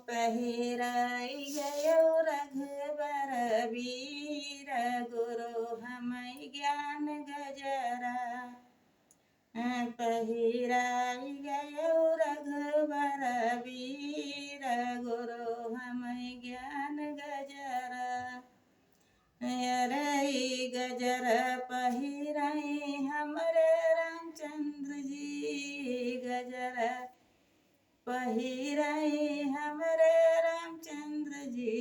पहिराई गयो रघुबर वीर गुरु हमै ज्ञान गजरा। पहिराई गयो रघुबर वीर गुरु हमै ज्ञान गजरा। अरे गजर पहिराई हमरे रामचंद्र जी, गजर पहिराई हमरे रामचंद्र जी।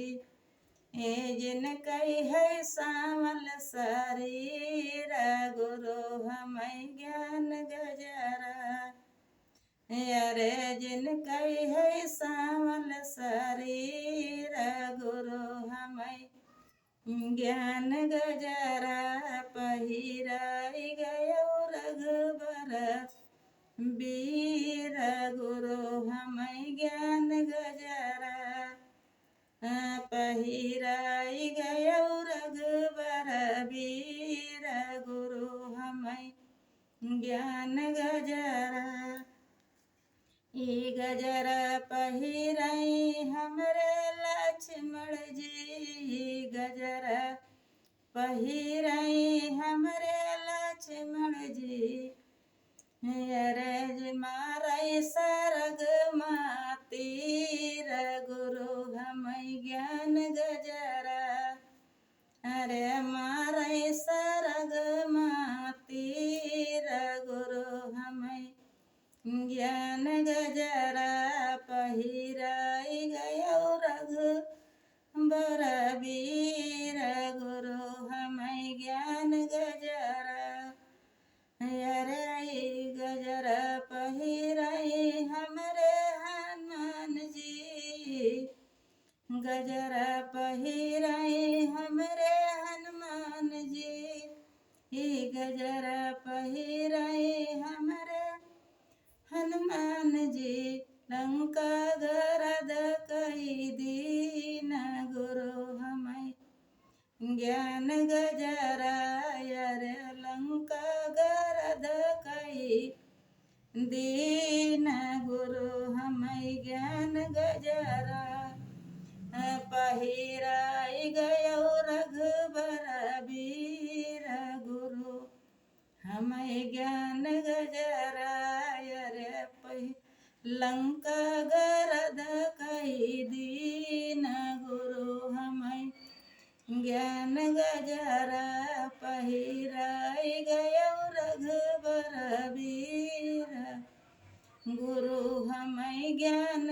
जिन कई है सावल शरीर गुरु हमै ज्ञान गजरा। अरे जिन कई है सावल शरीर गुरु हमै ज्ञान गजरा। पहिराई गयो रघुबर वीर गुरु हमै ज्ञान गजरा। पहिराई गयो रघुबर वीर गुरु हमै ज्ञान गजरा। ई गजर पहिराई हमरे लक्ष्मण जी, गजर पहिराई हमरे लक्ष्मण जी। अरज मारै सरग तीर गुरु हमै ज्ञान गजरा। अरे मारै सरग तीर गुरु हमै ज्ञान गजरा। पहिराई गयो रघुबर वीर गुरु हमै ज्ञान गजरा। अरे गजर पहिराई हमरे हनुमान जी, गजर पहिराई हमरे हनुमान जी। गजर पहिराई हमरे हनुमान जी। लंका गरद कई दीन गुरु हमै ज्ञान गजरा। अरे लंका गरद कई दीन गुरु हमै ज्ञान गजरा। पहिराई गयो रघुबर वीर गुरु हमै ज्ञान गजरा। अरे लंका गरद कई दीन गुरु हमै ज्ञान गजरा। पहिराई गयो रघुबर वीर गुरु हमै ज्ञान